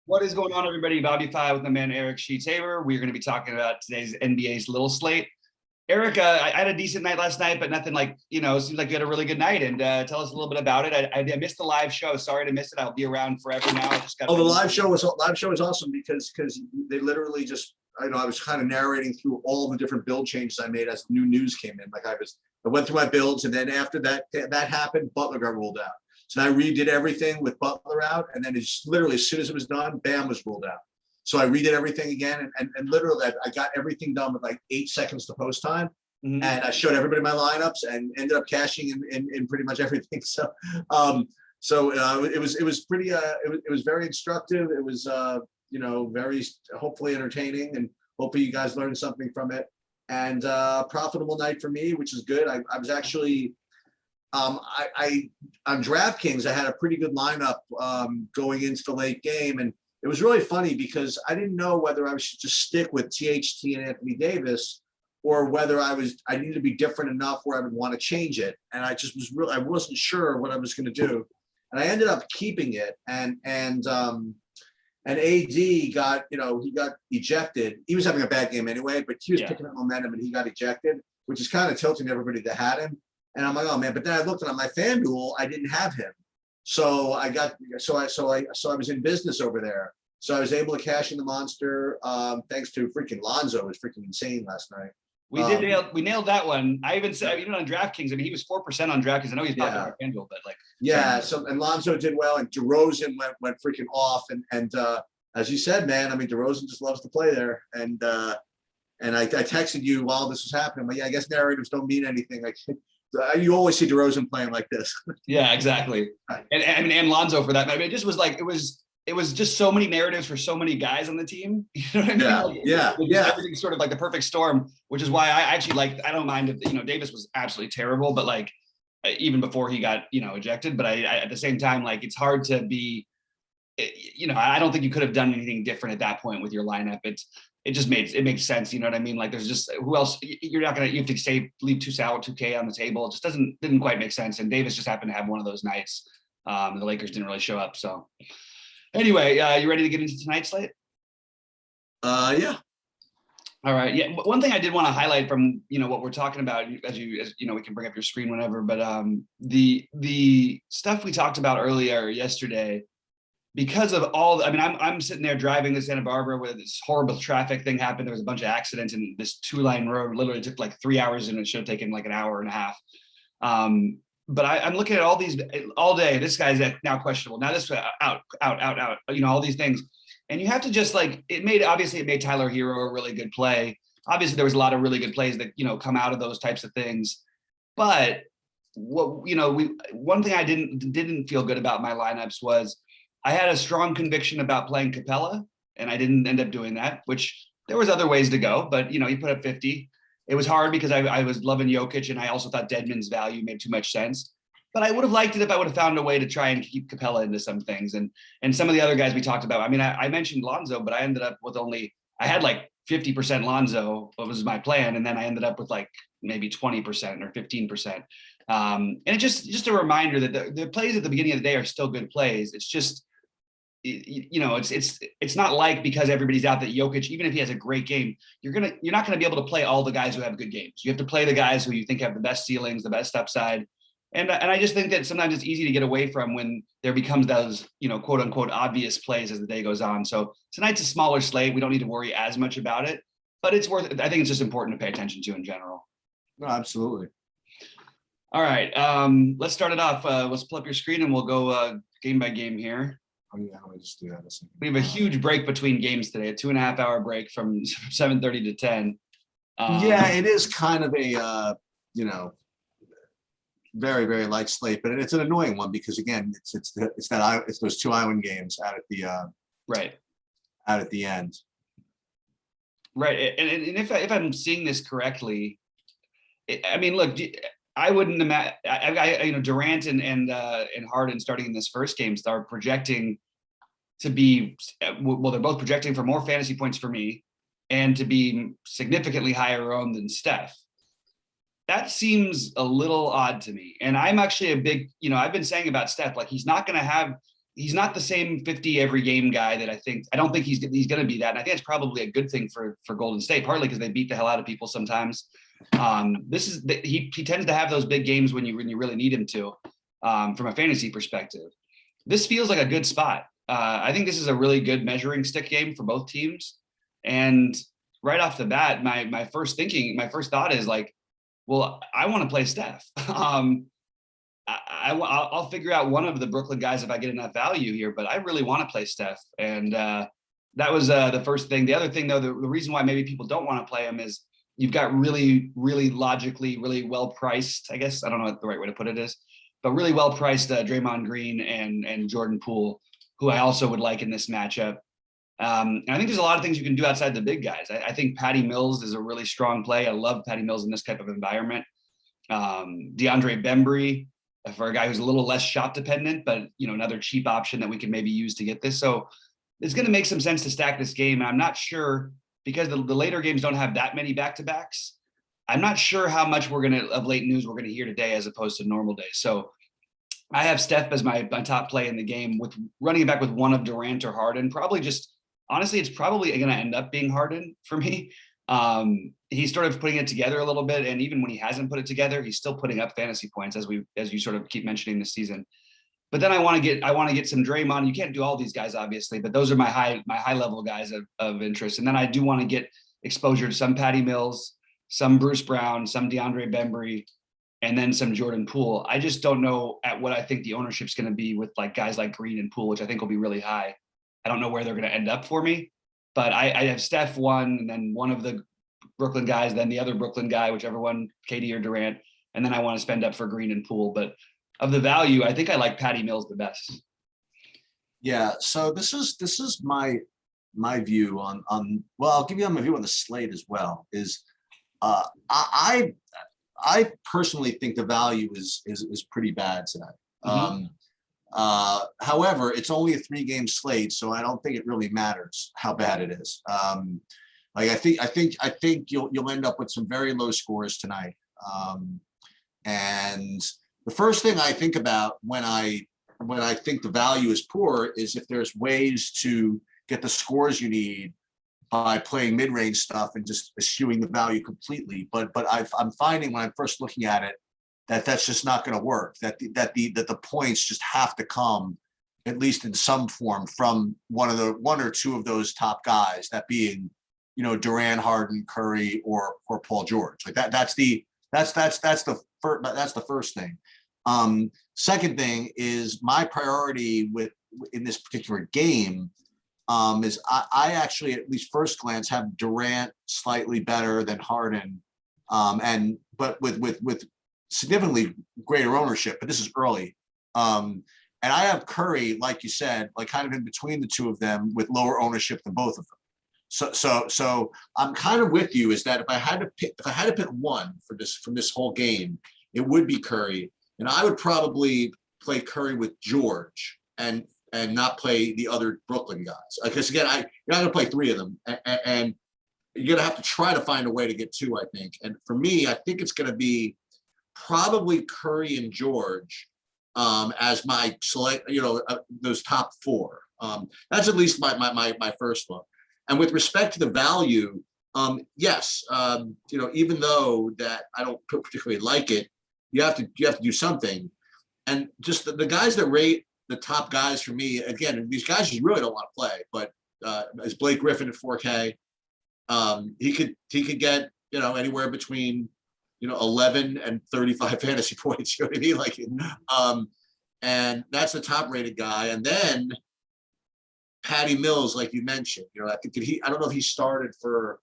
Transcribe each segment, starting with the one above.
What is going on, everybody? BobbyFi with my man Eric Sheets-Haber. We're going to be talking about today's NBA's little slate. Eric, I had a decent night last night, but nothing like, it seems like you had a really good night. And tell us a little bit about it. I missed the live show. Sorry to miss it. I'll be around forever now. I just got. The live show was awesome because they literally just, I was kind of narrating through all the different build changes I made as new news came in. I went through my builds, and then after that happened, Butler got ruled out. So I redid everything with Butler out, and then it's literally as soon as it was done, Bam was ruled out. So I redid everything again, and literally I got everything done with like 8 seconds to post time, and I showed everybody my lineups and ended up cashing in pretty much everything. So it was pretty it was very instructive. It was very hopefully entertaining, and hopefully you guys learned something from it. And profitable night for me, which is good. I was actually. On DraftKings, I had a pretty good lineup going into the late game, and it was really funny because I didn't know whether I should just stick with THT and Anthony Davis, or whether I needed to be different enough where I would want to change it. And I just I wasn't sure what I was going to do, and I ended up keeping it. And AD got he got ejected. He was having a bad game anyway, but he was picking up momentum, and he got ejected, which is kind of tilting everybody that had him. And I'm like, oh man! But then I looked at my FanDuel, I didn't have him, so I was in business over there. So I was able to cash in the monster thanks to freaking Lonzo. It was freaking insane last night. We nailed that one. I even said even on DraftKings. He was 4% on DraftKings. I know he's popular on FanDuel, but So and Lonzo did well, and DeRozan went freaking off, and as you said, man, DeRozan just loves to play there, and I texted you while this was happening. But I guess narratives don't mean anything. You always see DeRozan playing like this. Yeah, exactly. Right. And Lonzo for that. It just was like it was just so many narratives for so many guys on the team. You know what I mean? Yeah. Everything's sort of like the perfect storm, which is why I actually I don't mind if Davis was absolutely terrible, but even before he got ejected. But I at the same time it's hard to be. I don't think you could have done anything different at that point with your lineup. It makes sense. You know what I mean? There's just who else you have to leave 2K on the table. It just didn't quite make sense. And Davis just happened to have one of those nights. The Lakers didn't really show up. So anyway, you ready to get into tonight's slate? Yeah. All right. Yeah. One thing I did want to highlight from, what we're talking about as we can bring up your screen whenever, but the stuff we talked about earlier yesterday, because of all, I'm sitting there driving to Santa Barbara where this horrible traffic thing happened. There was a bunch of accidents, and this 2-lane road literally took 3 hours, and it should have taken an hour and a half. But I'm looking at all these all day. This guy's now questionable. Now this out. All these things, and you have to just it made Tyler Hero a really good play. Obviously, there was a lot of really good plays that come out of those types of things. But one thing I didn't feel good about my lineups was. I had a strong conviction about playing Capella, and I didn't end up doing that, which there was other ways to go, but he put up 50. It was hard because I was loving Jokic, and I also thought Dedmon's value made too much sense. But I would have liked it if I would have found a way to try and keep Capella into some things. And some of the other guys we talked about. I mentioned Lonzo, but I ended up with I had 50% Lonzo, what was my plan, and then I ended up with maybe 20% or 15%. And it's just a reminder that the plays at the beginning of the day are still good plays. It's just it's not because everybody's out that Jokic, even if he has a great game, you're not gonna be able to play all the guys who have good games. You have to play the guys who you think have the best ceilings, the best upside. And I just think that sometimes it's easy to get away from when there becomes those quote unquote obvious plays as the day goes on. So tonight's a smaller slate. We don't need to worry as much about it, but it's worth it. I think it's just important to pay attention to in general. No, absolutely. All right. Let's start it off. Let's pull up your screen and we'll go game by game here. Oh yeah, let me just do that. We have a huge break between games today, a 2.5-hour break from 7:30 to 10. It is kind of a very, very light slate, but it's an annoying one because again, it's those 2 island games out at the out at the end. Right, and if I'm seeing this correctly, look. I wouldn't imagine. Durant and Harden starting in this first game are projecting to be they're both projecting for more fantasy points for me, and to be significantly higher owned than Steph. That seems a little odd to me. And I'm actually a big, I've been saying about Steph, he's not going to have he's not the same 50 every game guy that I don't think he's going to be that. And I think it's probably a good thing for Golden State, partly because they beat the hell out of people sometimes. He tends to have those big games when you really need him to, from a fantasy perspective. This feels like a good spot. I think this is a really good measuring stick game for both teams. And right off the bat, my first thought is like, well, I want to play Steph. I'll figure out one of the Brooklyn guys if I get enough value here, but I really want to play Steph. And that was the first thing. The other thing, though, the reason why maybe people don't want to play him is you've got really, really logically, really well-priced, I guess, I don't know what the right way to put it is, but really well-priced Draymond Green and Jordan Poole, who I also would like in this matchup. And I think there's a lot of things you can do outside the big guys. I think Patty Mills is a really strong play. I love Patty Mills in this type of environment. DeAndre Bembry, for a guy who's a little less shot dependent, but another cheap option that we can maybe use to get this. So it's going to make some sense to stack this game. And I'm not sure, because the later games don't have that many back-to-backs, I'm not sure how much of late news we're going to hear today as opposed to normal days. So I have Steph as my top play in the game, with running it back with one of Durant or Harden. Honestly, it's probably going to end up being Harden for me. He's sort of putting it together a little bit, and even when he hasn't put it together, he's still putting up fantasy points, as you sort of keep mentioning this season. But then I want to get some Draymond. You can't do all these guys, obviously, but those are my high level guys of interest. And then I do want to get exposure to some Patty Mills, some Bruce Brown, some DeAndre Bembry, and then some Jordan Poole. I just don't know at what I think the ownership's going to be with like guys like Green and Poole, which I think will be really high. I don't know where they're going to end up for me, but I have Steph one, and then one of the Brooklyn guys, then the other Brooklyn guy, whichever one, KD or Durant, and then I want to spend up for Green and Poole. But of the value, I think I like Patty Mills the best. Yeah, so this is my view on well, I'll give you my view on the slate as well. Is I personally think the value is pretty bad tonight. Mm-hmm. However, it's only a 3-game slate, so I don't think it really matters how bad it is. Like I think you'll end up with some very low scores tonight. And the first thing I think about when I think the value is poor is if there's ways to get the scores you need by playing mid-range stuff and just eschewing the value completely. But I'm finding when I'm first looking at it that's just not going to work. That the points just have to come, at least in some form, from one or two of those top guys. That being, Durant, Harden, Curry, or Paul George. Like that's the first thing. Second thing is my priority in this particular game is I actually, at least first glance, have Durant slightly better than Harden, but with significantly greater ownership. But this is early, and I have Curry, like you said, like kind of in between the two of them, with lower ownership than both of them. So I'm kind of with you. Is that if I had to pick one from this whole game, it would be Curry, and I would probably play Curry with George and not play the other Brooklyn guys. Because again, you're not going to play 3 of them, and you're going to have to try to find a way to get 2, I think. And for me, I think it's going to be probably Curry and George as my select, those top 4. That's at least my first one. And with respect to the value, yes, even though that I don't particularly like it, you have to do something. And just the guys that rate the top guys for me, again, these guys you really don't want to play, but as Blake Griffin at 4K, he could get anywhere between 11 and 35 fantasy points. You know what I mean? And that's the top rated guy. And then Patty Mills, like you mentioned, I think I don't know if he started for,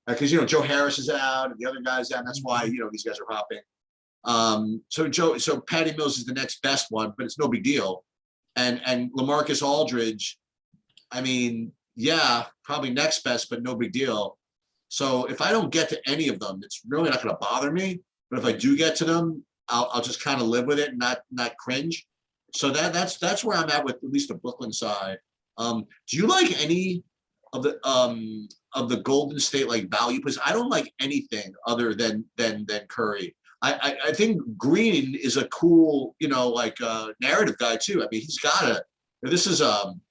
because Joe Harris is out and the other guy's out. And that's why these guys are hopping. So Patty Mills is the next best one, but it's no big deal. And LaMarcus Aldridge, I mean, yeah, probably next best, but no big deal. So if I don't get to any of them, it's really not going to bother me. But if I do get to them, I'll just kind of live with it and not cringe. So that's where I'm at with at least the Brooklyn side. Do you like any of the Golden State like value? Because I don't like anything other than Curry. I think Green is a cool, narrative guy too. I mean, he's got This is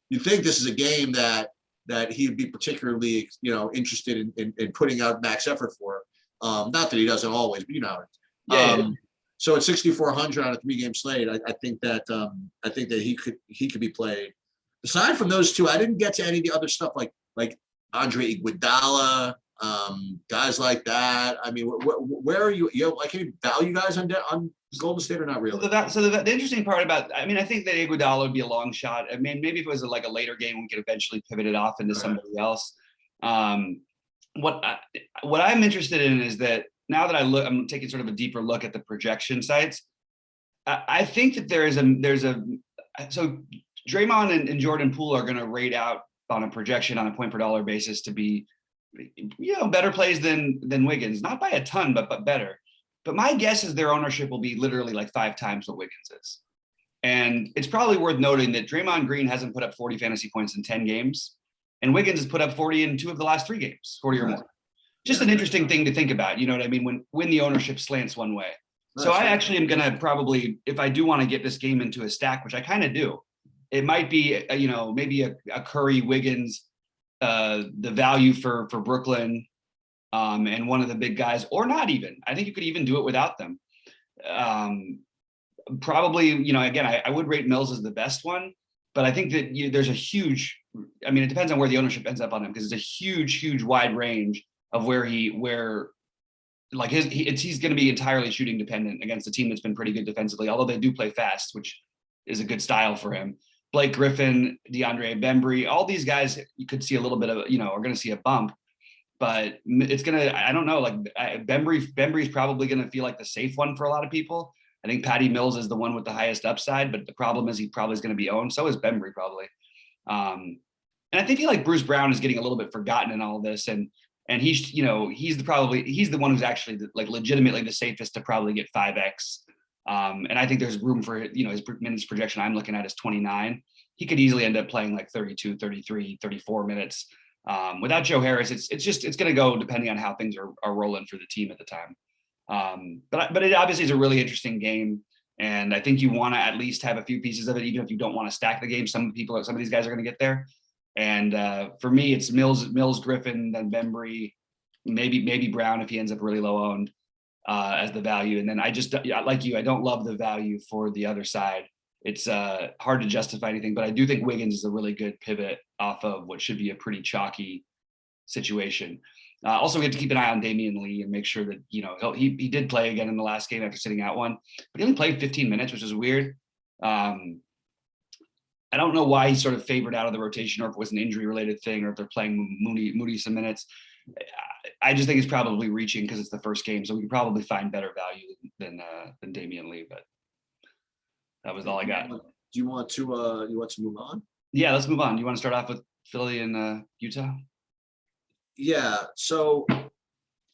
you think this is a game that he'd be particularly interested in putting out max effort for. Not that he doesn't always, but Yeah. So at 6,400 on a 3-game slate, I think that he could be played. Aside from those two, I didn't get to any of the other stuff like Andre Iguodala, guys like that. I mean, where are you? Can you value guys on Golden State or not really? So the interesting part about, I mean, I think that Iguodala would be a long shot. I mean, maybe if it was like a later game, we could eventually pivot it off into somebody else. What I'm interested in is that now that I'm taking sort of a deeper look at the projection sites. I think that so Draymond and Jordan Poole are going to rate out on a projection on a point per dollar basis to be, better plays than Wiggins, not by a ton, but better. But my guess is their ownership will be literally like 5 times what Wiggins is. And it's probably worth noting that Draymond Green hasn't put up 40 fantasy points in 10 games. And Wiggins has put up 40 in 2 of the last 3 games, 40 or more. Just an interesting thing to think about. You know what I mean? When the ownership slants one way. So I actually am going to probably, if I do want to get this game into a stack, which I kind of do, it might be, maybe a Curry, Wiggins, the value for Brooklyn, and one of the big guys, or not even. I think you could even do it without them. Probably, again, I would rate Mills as the best one, but I think that there's a huge, I mean, it depends on where the ownership ends up on him, because it's a huge wide range of he's going to be entirely shooting dependent against a team that's been pretty good defensively, although they do play fast, which is a good style for him. Blake Griffin, DeAndre Bembry, all these guys, you could see a little bit of, are going to see a bump, but it's going to, I don't know, Bembry's probably going to feel like the safe one for a lot of people. I think Patty Mills is the one with the highest upside, but the problem is he probably is going to be owned. So is Bembry probably. And I think Bruce Brown is getting a little bit forgotten in all of this. And he's the one who's actually legitimately the safest to probably get 5X. And I think there's room for, his minutes projection I'm looking at is 29. He could easily end up playing 32, 33, 34 minutes. Without Joe Harris, it's going to go depending on how things are rolling for the team at the time. But it obviously is a really interesting game. And I think you want to at least have a few pieces of it, even if you don't want to stack the game. Some of these guys are going to get there. And for me, it's Mills, Griffin, then Bembry, maybe Brown if he ends up really low owned as the value. And then I like you, I don't love the value for the other side. It's hard to justify anything, but I do think Wiggins is a really good pivot off of what should be a pretty chalky situation. Also, we have to keep an eye on Damien Lee and make sure that, he did play again in the last game after sitting out one, but he only played 15 minutes, which is weird. I don't know why he's sort of favored out of the rotation, or if it was an injury related thing, or if they're playing Moody some minutes. I just think it's probably reaching because it's the first game. So we could probably find better value than Damien Lee, but that was all I got. Do you want to move on? Yeah, let's move on. Do you want to start off with Philly and Utah? Yeah. So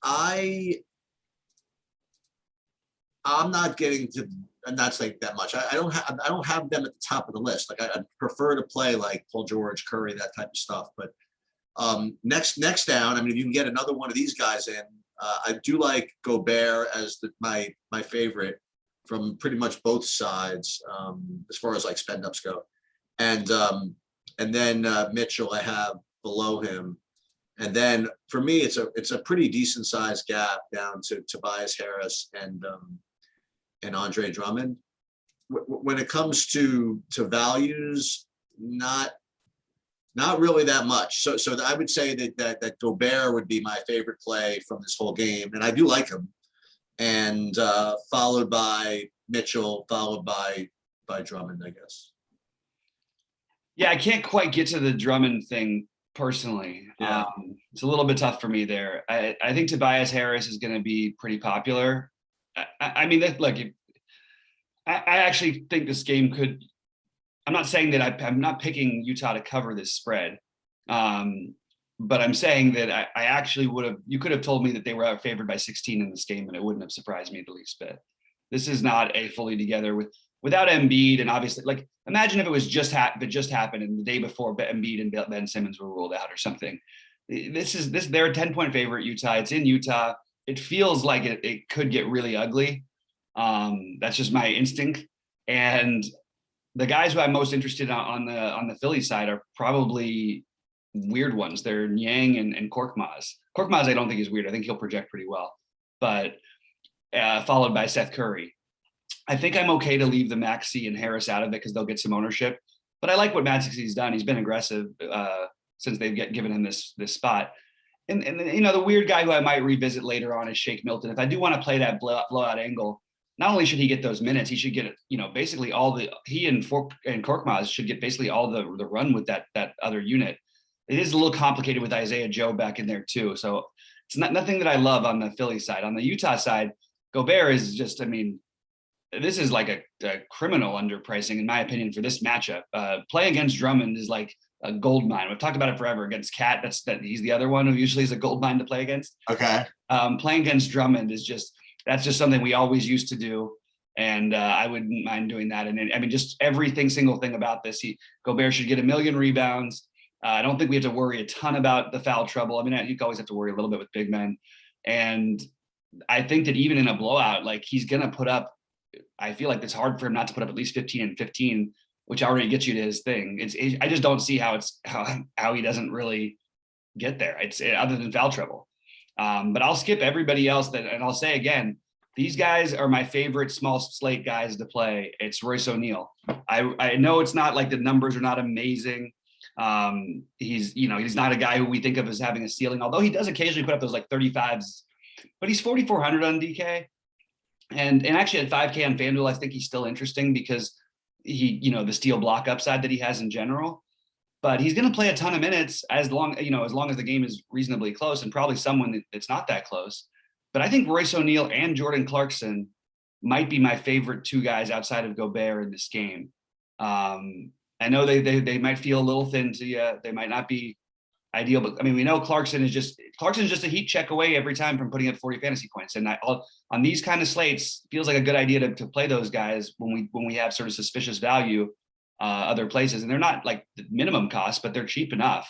I'm not getting to, and that's that much. I don't have them at the top of the list. I'd prefer to play like Paul George, Curry, that type of stuff. But next down, I mean, if you can get another one of these guys in, I do like Gobert as my favorite from pretty much both sides as far as spend ups go, and then Mitchell I have below him. And then for me, it's a pretty decent sized gap down to Tobias Harris and Andre Drummond. When it comes to values, not really that much. So I would say that Gobert would be my favorite play from this whole game, and I do like him. And followed by Mitchell, followed by Drummond, I guess. Yeah, I can't quite get to the Drummond thing personally. Yeah. It's a little bit tough for me there. I think Tobias Harris is going to be pretty popular. I mean, look, I actually think this game could. I'm not saying that I'm not picking Utah to cover this spread, but I'm saying that I actually would have. You could have told me that they were out favored by 16 in this game, and it wouldn't have surprised me the least bit. This is not a fully together without Embiid, and obviously, imagine if it was just happened, and the day before Embiid and Ben Simmons were ruled out or something. They're a 10-point favorite. Utah. It's in Utah. It feels like it could get really ugly. That's just my instinct. And the guys who I'm most interested on the Philly side are probably weird ones. They're Niang and Korkmaz. Korkmaz, I don't think is weird. I think he'll project pretty well, but followed by Seth Curry. I think I'm okay to leave the Maxey and Harris out of it because they'll get some ownership. But I like what Maxey's done. He's been aggressive since they've given him this spot. And the weird guy who I might revisit later on is Shake Milton. If I do want to play that blowout angle, not only should he get those minutes, he should get basically he and Korkmaz should get basically all the run with that other unit. It is a little complicated with Isaiah Joe back in there too. So it's nothing that I love on the Philly side. On the Utah side, Gobert is just, this is like a criminal underpricing in my opinion for this matchup. Playing against Drummond is like a gold mine. We've talked about it forever. Against Cat, he's the other one who usually is a gold mine to play against. Okay. Playing against Drummond that's just something we always used to do. And I wouldn't mind doing that. And just single thing about this, Gobert should get 1 million rebounds. I don't think we have to worry a ton about the foul trouble. You always have to worry a little bit with big men. And I think that even in a blowout, like he's going to put up, I feel like it's hard for him not to put up at least 15 and 15, which already gets you to his thing. I just don't see how he doesn't really get there. It's other than foul trouble. But I'll skip everybody else and I'll say again, these guys are my favorite small slate guys to play. It's Royce O'Neill. I know it's not like the numbers are not amazing. He's not a guy who we think of as having a ceiling, although he does occasionally put up those like 35s, but he's 4,400 on DK. And actually at 5K on FanDuel, I think he's still interesting because the steal block upside that he has in general, but he's going to play a ton of minutes as long as the game is reasonably close, and probably someone that's not that close. But I think Royce O'Neil and Jordan Clarkson might be my favorite two guys outside of Gobert in this game. I know they might feel a little thin to you. They might not be ideal, but we know Clarkson is just a heat check away every time from putting up 40 fantasy points. And on these kind of slates, feels like a good idea to play those guys when we have sort of suspicious value other places, and they're not like the minimum cost, but they're cheap enough.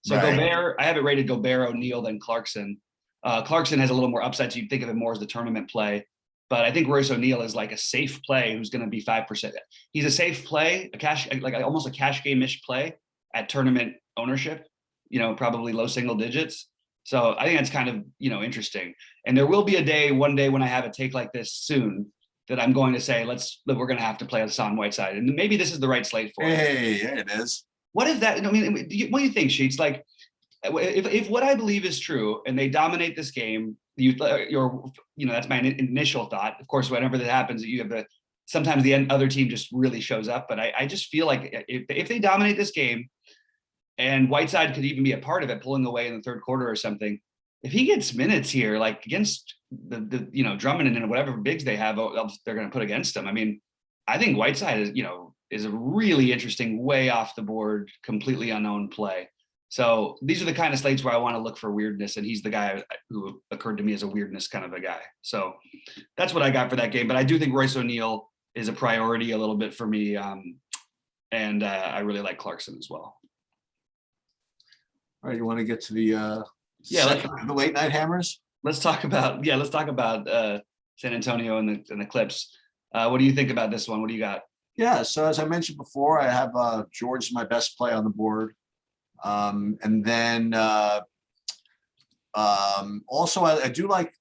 So right. Gobert, I have it rated Gobert, O'Neal, then Clarkson. Clarkson has a little more upside, so you think of it more as the tournament play. But I think Royce O'Neal is like a safe play who's going to be 5%. He's a safe play, almost a cash game-ish play at tournament ownership, probably low single digits. So I think that's kind of, interesting. And there will be one day when I have a take like this soon that I'm going to say, we're going to have to play Hassan Whiteside. And maybe this is the right slate for it. Hey, it is. What is that? What do you think, Sheets? Like, if what I believe is true and they dominate this game, that's my initial thought. Of course, whenever that happens, you have sometimes the other team just really shows up. But I just feel like if they dominate this game, and Whiteside could even be a part of it, pulling away in the third quarter or something, if he gets minutes here, like against the Drummond and whatever bigs they have, they're going to put against him. I think Whiteside is a really interesting, way off the board, completely unknown play. So these are the kind of slates where I want to look for weirdness, and he's the guy who occurred to me as a weirdness kind of a guy. So that's what I got for that game. But I do think Royce O'Neal is a priority a little bit for me, and I really like Clarkson as well. All right, you want to get to the the late night hammers? Let's talk about San Antonio and the Clips. What do you think about this one? What do you got? Yeah, so as I mentioned before, I have George as my best play on the board. And then also I do like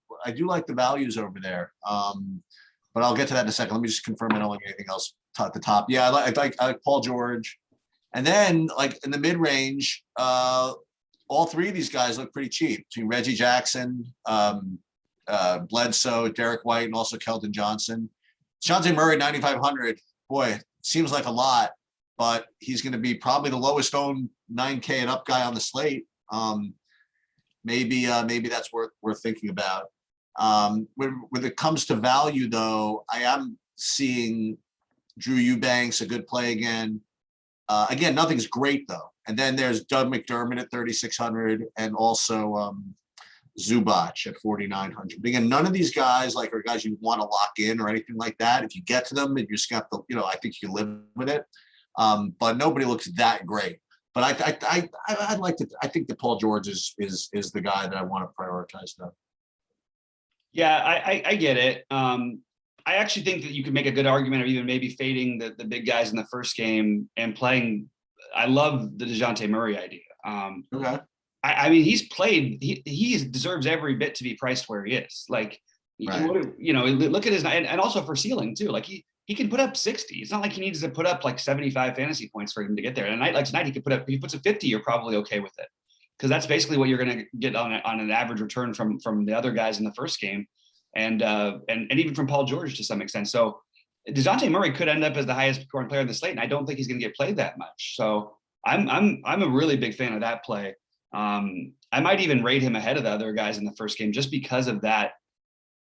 the values over there. But I'll get to that in a second. Let me just confirm I don't like anything else at the top. Yeah, I like Paul George. And then like in the mid range, all three of these guys look pretty cheap, between Reggie Jackson, Bledsoe, Derek White, and also Keldon Johnson. Dejante Murray, 9,500. Boy, seems like a lot, but he's going to be probably the lowest owned 9K and up guy on the slate. Maybe that's worth thinking about. When it comes to value, though, I am seeing Drew Eubanks, a good play again. Again, nothing's great though. And then there's Doug McDermott at 3,600, and also Zubac at 4,900. Again, none of these guys are guys you want to lock in or anything like that. If you get to them and you're just got I think you can live with it. But nobody looks that great. But I think that Paul George is the guy that I want to prioritize though. Yeah, I get it. I actually think that you could make a good argument of even maybe fading the big guys in the first game and playing. I love the Dejante Murray idea. Okay. I mean, he's played. He deserves every bit to be priced where he is. Like, Right. look at his and also for ceiling too. Like he can put up 60. It's not like he needs to put up like 75 fantasy points for him to get there. And a night like tonight, he could put up. If he puts a 50, you're probably okay with it, because that's basically what you're going to get on an average return from the other guys in the first game, and even from Paul George to some extent. So Dejante Murray could end up as the highest scoring player in the slate, and I don't think he's going to get played that much. So I'm a really big fan of that play. I might even rate him ahead of the other guys in the first game just because of that.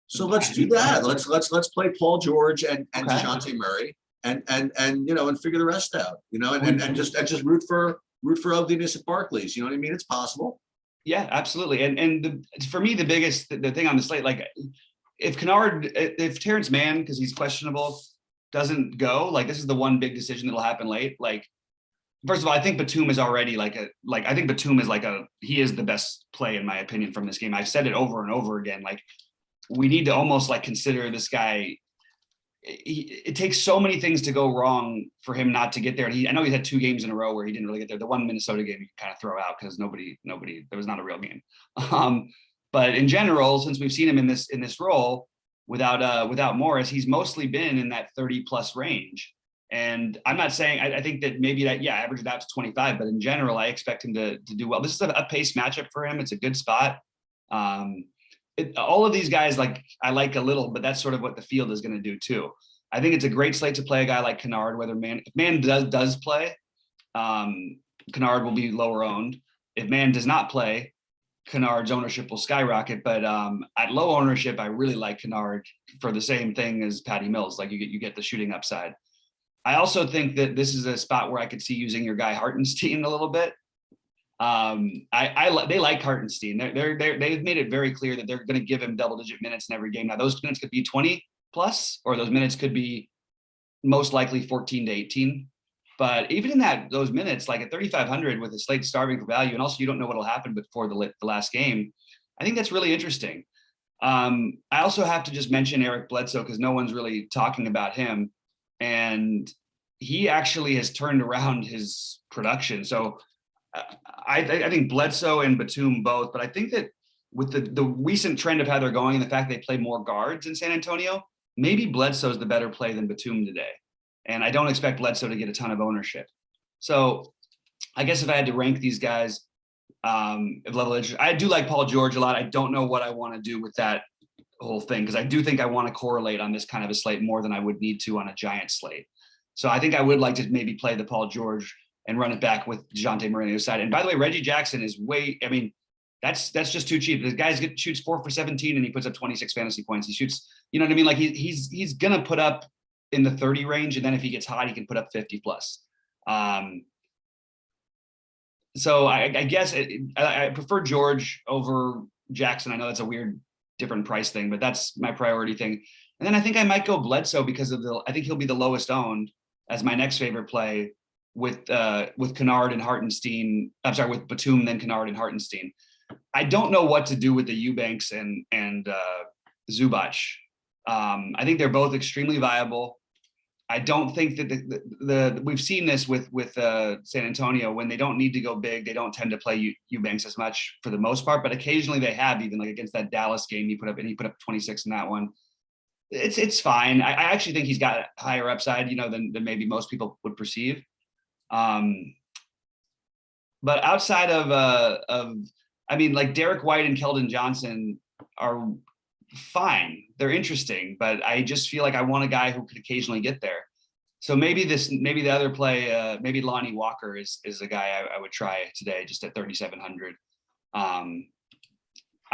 So let's do that. Let's play Paul George and Okay. Dejante Murray and figure the rest out, and just root for ugliness at Barclays. You know what I mean? It's possible. Yeah, absolutely. And for me, the biggest the thing on the slate, like if Terrence Mann, because he's questionable, doesn't go, like this is the one big decision that'll happen late. Like, first of all, I think Batum is already he is the best play in my opinion from this game. I've said it over and over again. Like, we need to almost like consider this guy. It takes so many things to go wrong for him not to get there. And I know he had 2 games in a row where he didn't really get there. The one Minnesota game you can kind of throw out because nobody, it was not a real game. But in general, since we've seen him in this role without Morris, he's mostly been in that 30 plus range. And I'm not saying, I think that maybe average it out to 25, but in general, I expect him to do well. This is a pace matchup for him. It's a good spot. All of these guys, like I like a little, but that's sort of what the field is going to do too. I think it's a great slate to play a guy like Kennard, if Man does play, Kennard will be lower owned. If Man does not play, Kennard's ownership will skyrocket. But at low ownership, I really like Kennard for the same thing as Patty Mills. Like you get the shooting upside. I also think that this is a spot where I could see using your guy Hartenstein a little bit. They like Hartenstein. They've made it very clear that they're going to give him double-digit minutes in every game. Now, those minutes could be 20 plus, or those minutes could be most likely 14 to 18. But even in those minutes, like at 3,500 with a slate starving for value, and also you don't know what'll happen before the last game, I think that's really interesting. I also have to just mention Eric Bledsoe because no one's really talking about him, and he actually has turned around his production. So I think Bledsoe and Batum both, but I think that with the recent trend of how they're going and the fact they play more guards in San Antonio, maybe Bledsoe's the better play than Batum today. And I don't expect Bledsoe to get a ton of ownership. So I guess if I had to rank these guys of level interest, I do like Paul George a lot. I don't know what I want to do with that whole thing because I do think I want to correlate on this kind of a slate more than I would need to on a giant slate. So I think I would like to maybe play the Paul George and run it back with Dejante Murray on the other side. And by the way, Reggie Jackson is that's just too cheap. This guy shoots 4 for 17 and he puts up 26 fantasy points. He shoots, you know what I mean? Like he's going to put up in the 30 range. And then if he gets hot, he can put up 50 plus. So I guess I prefer George over Jackson. I know that's a weird different price thing, but that's my priority thing. And then I think I might go Bledsoe because I think he'll be the lowest owned as my next favorite play with Kennard and Hartenstein. I'm sorry, with Batum, then Kennard and Hartenstein. I don't know what to do with the Eubanks and Zubac. I think they're both extremely viable. I don't think that we've seen this with San Antonio when they don't need to go big. They don't tend to play Eubanks as much for the most part, but occasionally they have, even like against that Dallas game he put up 26 in that one. It's fine. I actually think he's got higher upside, than maybe most people would perceive. But outside of like Derek White and Keldon Johnson are fine. They're interesting, but I just feel like I want a guy who could occasionally get there. So maybe the other play, maybe Lonnie Walker is a guy I would try today just at 3,700.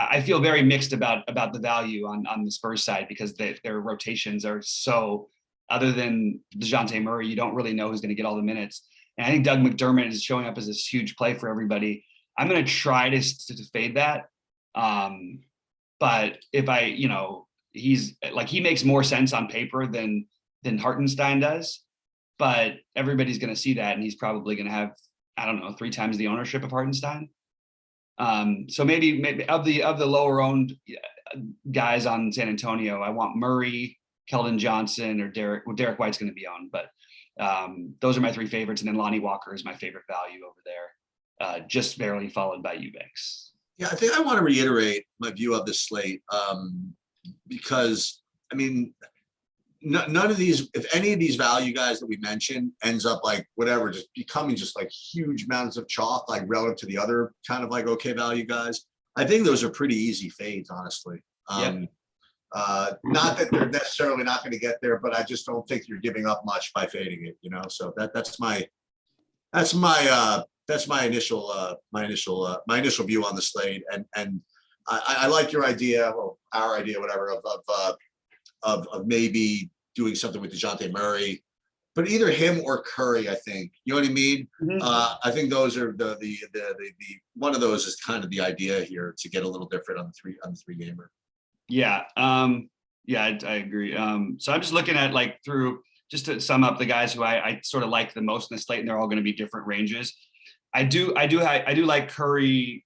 I feel very mixed about the value on the Spurs side because their rotations are so, other than Dejante Murray, you don't really know who's going to get all the minutes. And I think Doug McDermott is showing up as this huge play for everybody. I'm going to try to fade that. But if he's like, he makes more sense on paper than Hartenstein does, but everybody's going to see that. And he's probably going to have, 3 times the ownership of Hartenstein. So maybe of the lower owned guys on San Antonio, I want Murray, Keldon Johnson or Derek. Well, Derek White's going to be on, but those are my three favorites. And then Lonnie Walker is my favorite value over there, just barely followed by Eubanks. Yeah, I think I want to reiterate my view of this slate because, I mean, none of these, if any of these value guys that we mentioned ends up like whatever, just becoming just like huge mountains of chalk, like relative to the other kind of like okay value guys, I think those are pretty easy fades, honestly. Yep. Not that they're necessarily not going to get there, but I just don't think you're giving up much by fading it, you know. So that's my initial view on the slate, and I like your idea, or our idea, whatever, of maybe doing something with Dejante Murray, but either him or Curry, I think, you know what I mean? Mm-hmm. I think those are the one of those is kind of the idea here to get a little different on the three gamer. Yeah. Yeah, I agree. So I'm just looking at like through, just to sum up the guys who I sort of like the most in the slate, and they're all going to be different ranges. I do like Curry,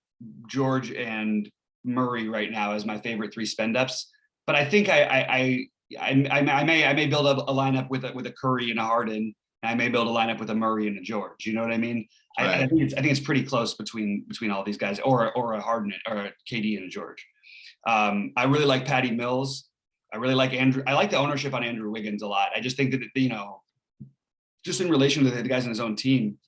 George, and Murray right now as my favorite three spend ups. But I think I may build a lineup with a Curry and a Harden. And I may build a lineup with a Murray and a George. You know what I mean? Right. I think it's pretty close between all these guys, or a Harden or a KD and a George. I really like Patty Mills. I really like Andrew. I like the ownership on Andrew Wiggins a lot. I just think that, you know, just in relation to the guys on his own team,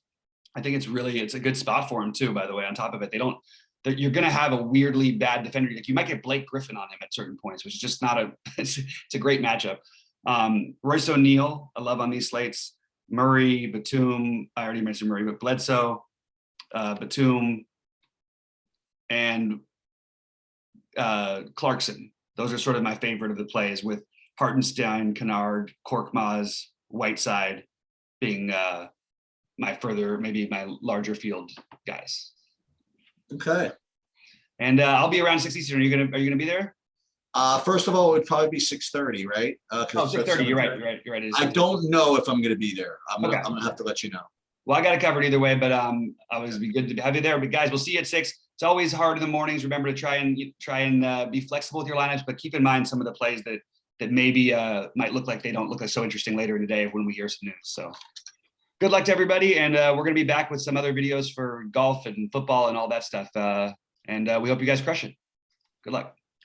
I think it's a good spot for him too, by the way. On top of it, you're going to have a weirdly bad defender. Like you might get Blake Griffin on him at certain points, which is just not it's a great matchup. Royce O'Neill, I love on these slates. Murray, Batum, I already mentioned Murray, but Bledsoe, Batum, and Clarkson. Those are sort of my favorite of the plays, with Hartenstein, Kennard, Korkmaz, Whiteside being maybe my larger field guys. Okay. And I'll be around 6 Eastern. Are you gonna be there? First of all, it would probably be 6:30, right? 6:30. You're right. I don't know if I'm going to be there. I'm Okay. gonna have to let you know. Well, I got it covered either way, but always be good to have you there. But guys, we'll see you at 6. It's always hard in the mornings. Remember to try and be flexible with your lineups, but keep in mind some of the plays that maybe might look like they don't look so interesting later in the day when we hear some news. So good luck to everybody, and we're going to be back with some other videos for golf and football and all that stuff. And we hope you guys crush it. Good luck.